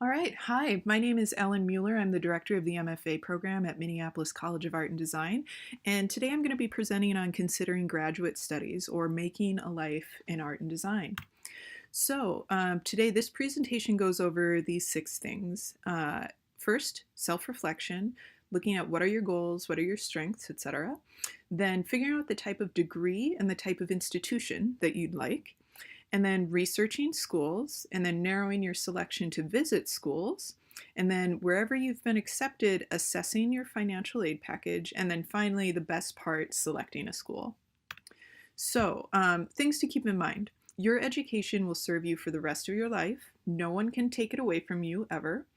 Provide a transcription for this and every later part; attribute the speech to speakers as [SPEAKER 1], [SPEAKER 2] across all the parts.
[SPEAKER 1] All right. Hi, my name is Ellen Mueller. I'm the director of the MFA program at Minneapolis College of Art and Design. And today I'm going to be presenting on considering graduate studies or making a life in art and design. Today this presentation goes over these 6 things. First, self-reflection, looking at what are your goals, what are your strengths, etc. Then figuring out the type of degree and the type of institution that you'd like, and then researching schools, and then narrowing your selection to visit schools, and then wherever you've been accepted, assessing your financial aid package, and then finally, the best part, selecting a school. Things to keep in mind. Your education will serve you for the rest of your life. No one can take it away from you ever.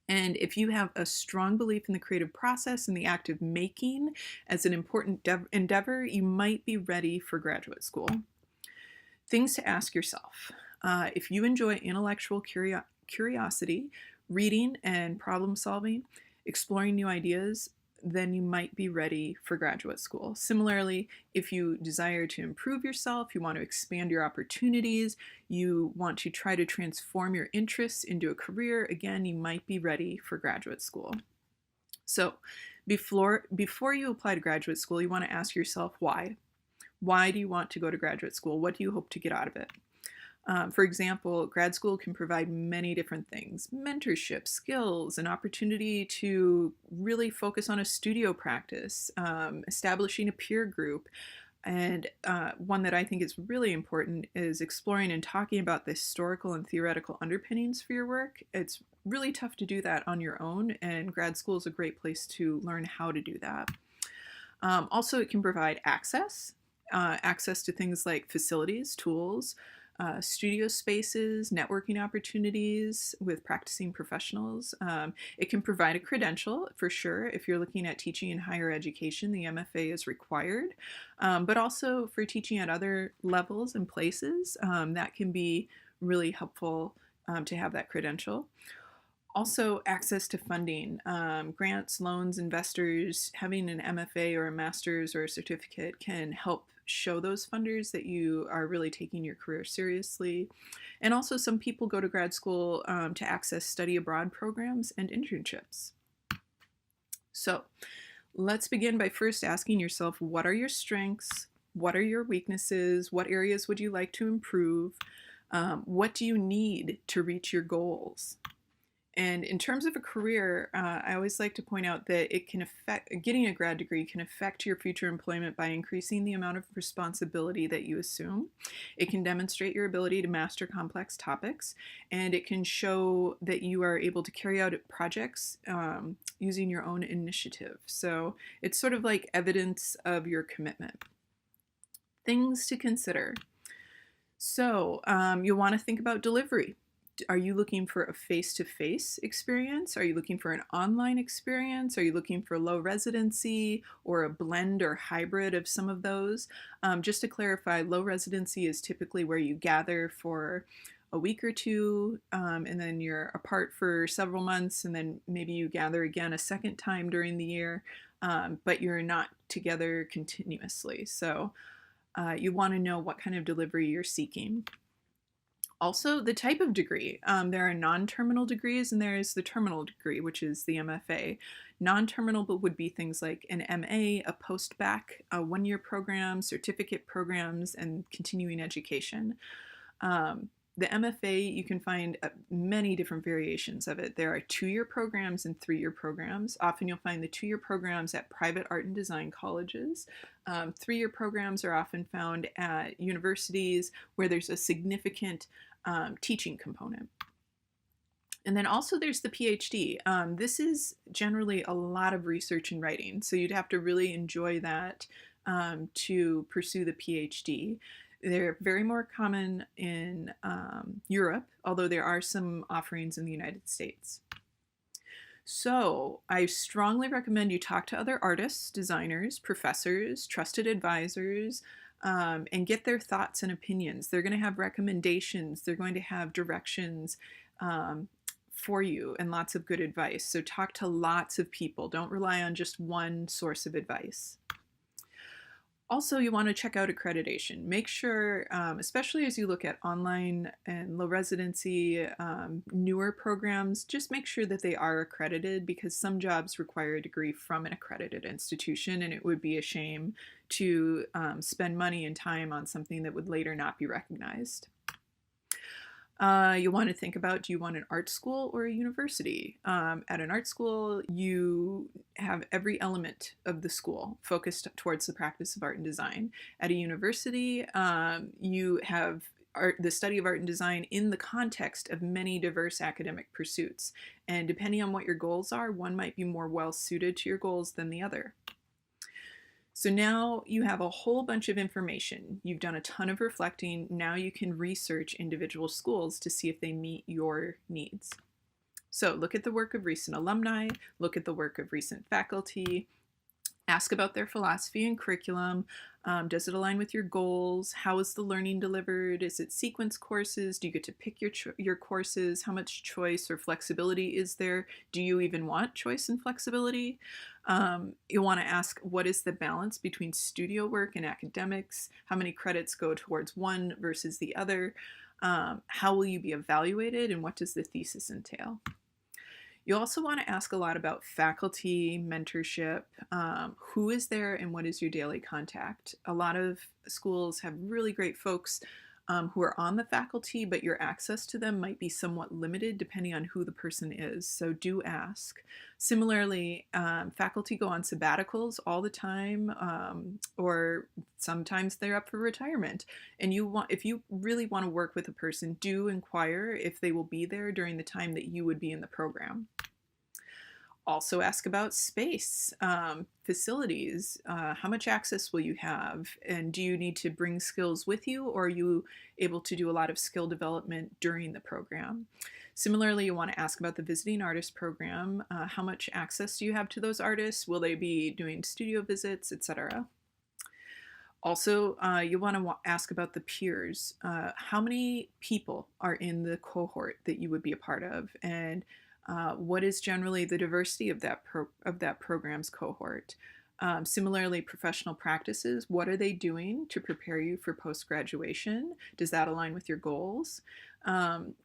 [SPEAKER 1] And if you have a strong belief in the creative process and the act of making as an important endeavor, you might be ready for graduate school. Things to ask yourself. If you enjoy intellectual curiosity, reading and problem solving, exploring new ideas, then you might be ready for graduate school. Similarly, if you desire to improve yourself, you want to expand your opportunities, you want to try to transform your interests into a career, again, you might be ready for graduate school. So before you apply to graduate school, you want to ask yourself why. Why do you want to go to graduate school? What do you hope to get out of it? For example, grad school can provide many different things: mentorship, skills, an opportunity to really focus on a studio practice, establishing a peer group. And one that I think is really important is exploring and talking about the historical and theoretical underpinnings for your work. It's really tough to do that on your own, and grad school is a great place to learn how to do that. Also, it can provide access to things like facilities, tools, studio spaces, networking opportunities with practicing professionals. It can provide a credential for sure. If you're looking at teaching in higher education, the MFA is required, but also for teaching at other levels and places, that can be really helpful to have that credential. Also, access to funding, grants, loans, investors. Having an MFA or a master's or a certificate can help show those funders that you are really taking your career seriously. And also, some people go to grad school to access study abroad programs and internships. So let's begin by first asking yourself, what are your strengths? What are your weaknesses? What areas would you like to improve? What do you need to reach your goals? And in terms of a career, I always like to point out that getting a grad degree can affect your future employment by increasing the amount of responsibility that you assume. It can demonstrate your ability to master complex topics, and it can show that you are able to carry out projects using your own initiative. So it's sort of like evidence of your commitment. Things to consider. You'll want to think about delivery. Are you looking for a face-to-face experience? Are you looking for an online experience? Are you looking for low residency or a blend or hybrid of some of those? Just to clarify, low residency is typically where you gather for a week or two, and then you're apart for several months, and then maybe you gather again a second time during the year, but you're not together continuously. So you want to know what kind of delivery you're seeking. Also, the type of degree. There are non-terminal degrees and there is the terminal degree, which is the MFA. Non-terminal would be things like an MA, a post-bac, a one-year program, certificate programs, and continuing education. The MFA, you can find many different variations of it. There are 2-year programs and 3-year programs. Often you'll find the 2-year programs at private art and design colleges. 3-year programs are often found at universities where there's a significant teaching component. And then also there's the PhD. This is generally a lot of research and writing, so you'd have to really enjoy that to pursue the PhD. They're very more common in Europe, although there are some offerings in the United States. So I strongly recommend you talk to other artists, designers, professors, trusted advisors, and get their thoughts and opinions. They're going to have recommendations. They're going to have directions for you and lots of good advice. So talk to lots of people. Don't rely on just one source of advice. Also, you want to check out accreditation. Make sure, especially as you look at online and low residency, newer programs, just make sure that they are accredited because some jobs require a degree from an accredited institution, and it would be a shame to spend money and time on something that would later not be recognized. You want to think about, do you want an art school or a university? At an art school, you have every element of the school focused towards the practice of art and design. At a university, you have the study of art and design in the context of many diverse academic pursuits. And depending on what your goals are, one might be more well suited to your goals than the other. So now you have a whole bunch of information. You've done a ton of reflecting. Now you can research individual schools to see if they meet your needs. So look at the work of recent alumni, look at the work of recent faculty, ask about their philosophy and curriculum. Does it align with your goals? How is the learning delivered? Is it sequence courses? Do you get to pick your courses? How much choice or flexibility is there? Do you even want choice and flexibility? You want to ask, what is the balance between studio work and academics? How many credits go towards one versus the other? How will you be evaluated, and what does the thesis entail? You also want to ask a lot about faculty, mentorship, who is there and what is your daily contact. A lot of schools have really great folks who are on the faculty, but your access to them might be somewhat limited depending on who the person is, so do ask. Similarly, faculty go on sabbaticals all the time, or sometimes they're up for retirement. And if you really want to work with a person, do inquire if they will be there during the time that you would be in the program. Also ask about space, facilities, how much access will you have, and do you need to bring skills with you, or are you able to do a lot of skill development during the program? Similarly, you want to ask about the visiting artist program. How much access do you have to those artists? Will they be doing studio visits, etc.? Also, you want to ask about the peers. How many people are in the cohort that you would be a part of, and what is generally the diversity of that program's cohort? Similarly, professional practices, what are they doing to prepare you for post-graduation? Does that align with your goals?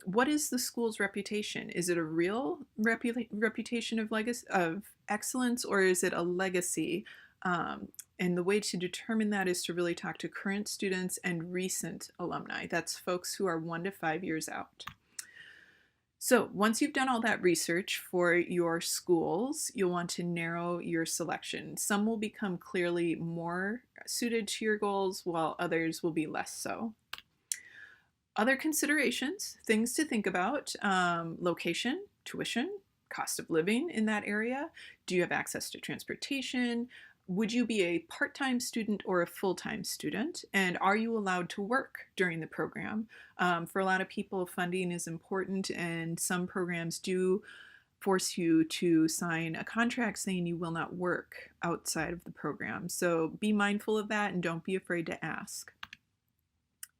[SPEAKER 1] What is the school's reputation? Is it a real reputation of excellence, or is it a legacy? And the way to determine that is to really talk to current students and recent alumni. That's folks who are 1 to 5 years out. So once you've done all that research for your schools, you'll want to narrow your selection. Some will become clearly more suited to your goals, while others will be less so. Other considerations, things to think about: location, tuition, cost of living in that area. Do you have access to transportation? Would you be a part-time student or a full-time student? And are you allowed to work during the program? For a lot of people, funding is important, and some programs do force you to sign a contract saying you will not work outside of the program. So be mindful of that and don't be afraid to ask.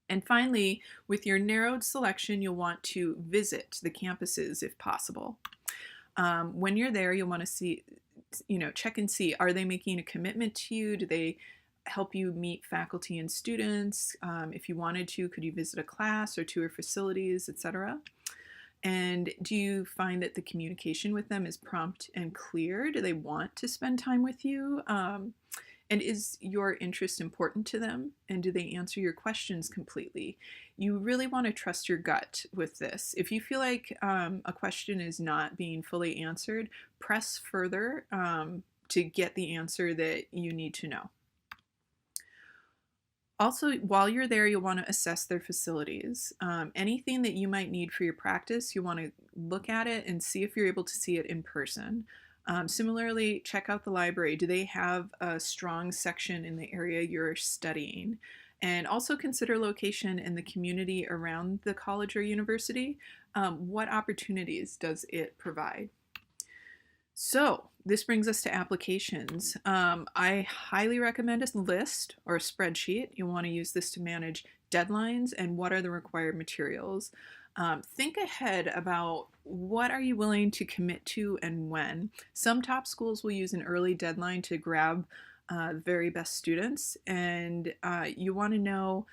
[SPEAKER 1] And finally, with your narrowed selection, you'll want to visit the campuses if possible. When you're there, you'll want to check and see, are they making a commitment to you? Do they help you meet faculty and students? If you wanted to, could you visit a class or tour facilities, etc.? And do you find that the communication with them is prompt and clear? Do they want to spend time with you? And is your interest important to them? And do they answer your questions completely? You really want to trust your gut with this. If you feel like a question is not being fully answered, press further to get the answer that you need to know. Also, while you're there, you'll want to assess their facilities. Anything that you might need for your practice, you want to look at it and see if you're able to see it in person. Similarly, check out the library. Do they have a strong section in the area you're studying? And also consider location and the community around the college or university. What opportunities does it provide? So this brings us to applications. I highly recommend a list or a spreadsheet. You'll want to use this to manage deadlines and what are the required materials. Think ahead about what are you willing to commit to and when. Some top schools will use an early deadline to grab the very best students, and you want to know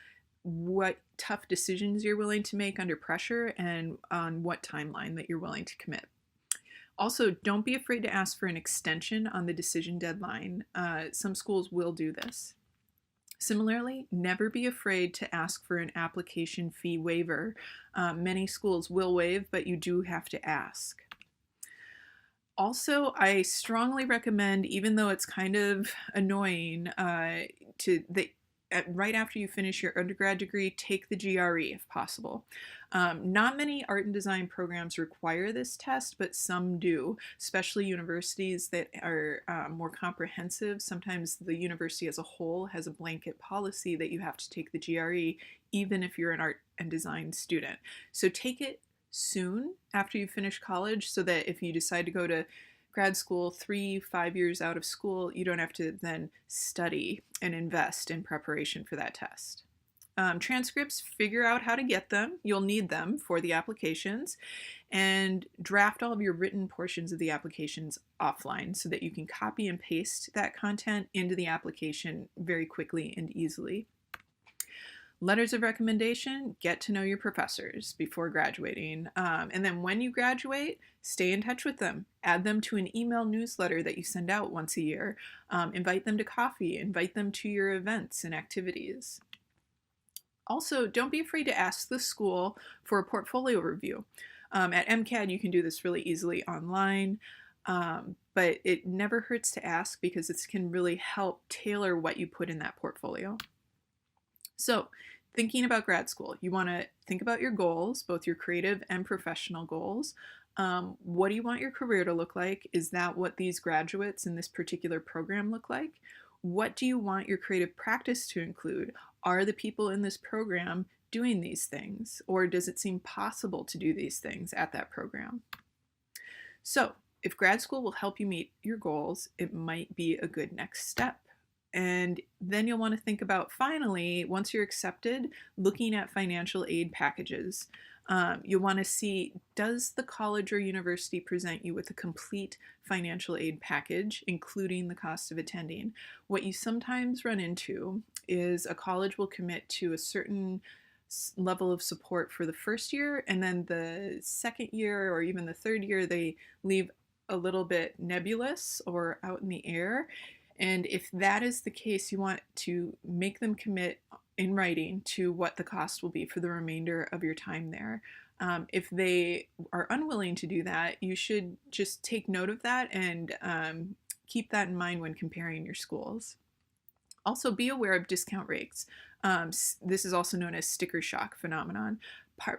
[SPEAKER 1] what tough decisions you're willing to make under pressure and on what timeline that you're willing to commit. Also, don't be afraid to ask for an extension on the decision deadline. Some schools will do this. Similarly, never be afraid to ask for an application fee waiver. Many schools will waive, but you do have to ask. Also, I strongly recommend, even though it's kind of annoying, right after you finish your undergrad degree, take the GRE if possible. Not many art and design programs require this test, but some do, especially universities that are more comprehensive. Sometimes the university as a whole has a blanket policy that you have to take the GRE, even if you're an art and design student. So take it soon after you finish college, so that if you decide to go to grad school 3-5 years out of school, you don't have to then study and invest in preparation for that test. Transcripts, figure out how to get them. You'll need them for the applications, and draft all of your written portions of the applications offline so that you can copy and paste that content into the application very quickly and easily. Letters of recommendation, get to know your professors before graduating. And then when you graduate, stay in touch with them. Add them to an email newsletter that you send out once a year. Invite them to coffee, invite them to your events and activities. Also, don't be afraid to ask the school for a portfolio review. At MCAD, you can do this really easily online, but it never hurts to ask because this can really help tailor what you put in that portfolio. So, thinking about grad school, you want to think about your goals, both your creative and professional goals. What do you want your career to look like? Is that what these graduates in this particular program look like? What do you want your creative practice to include? Are the people in this program doing these things? Or does it seem possible to do these things at that program? So, if grad school will help you meet your goals, it might be a good next step. And then you'll want to think about, finally, once you're accepted, looking at financial aid packages. You'll want to see, does the college or university present you with a complete financial aid package, including the cost of attending? What you sometimes run into is a college will commit to a certain level of support for the first year, and then the second year or even the third year, they leave a little bit nebulous or out in the air. And if that is the case, you want to make them commit in writing to what the cost will be for the remainder of your time there. If they are unwilling to do that, you should just take note of that and keep that in mind when comparing your schools. Also, be aware of discount rates. This is also known as sticker shock phenomenon.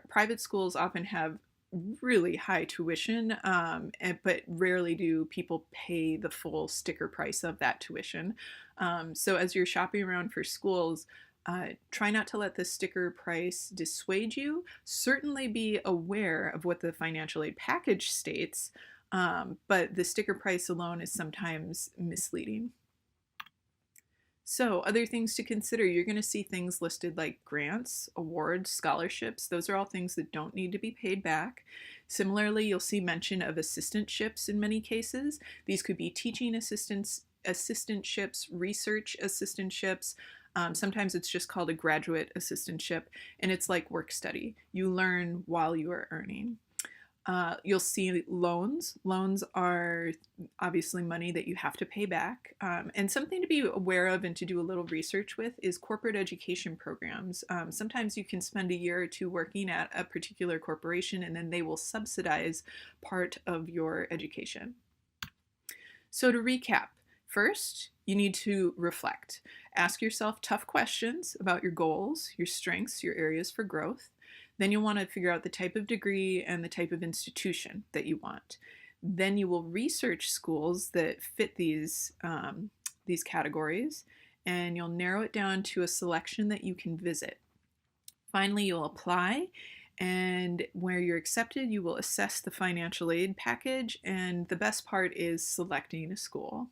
[SPEAKER 1] Private schools often have really high tuition, but rarely do people pay the full sticker price of that tuition. So as you're shopping around for schools, try not to let the sticker price dissuade you. Certainly be aware of what the financial aid package states, but the sticker price alone is sometimes misleading. So, other things to consider, you're going to see things listed like grants, awards, scholarships. Those are all things that don't need to be paid back. Similarly, you'll see mention of assistantships in many cases. These could be teaching assistantships, research assistantships. Sometimes it's just called a graduate assistantship, and it's like work study. You learn while you are earning. You'll see loans. Loans are obviously money that you have to pay back. And something to be aware of and to do a little research with is corporate education programs. Sometimes you can spend a year or two working at a particular corporation, and then they will subsidize part of your education. So to recap, first, you need to reflect. Ask yourself tough questions about your goals, your strengths, your areas for growth. Then you'll want to figure out the type of degree and the type of institution that you want. Then you will research schools that fit these categories, and you'll narrow it down to a selection that you can visit. Finally, you'll apply, and where you're accepted, you will assess the financial aid package, and the best part is selecting a school.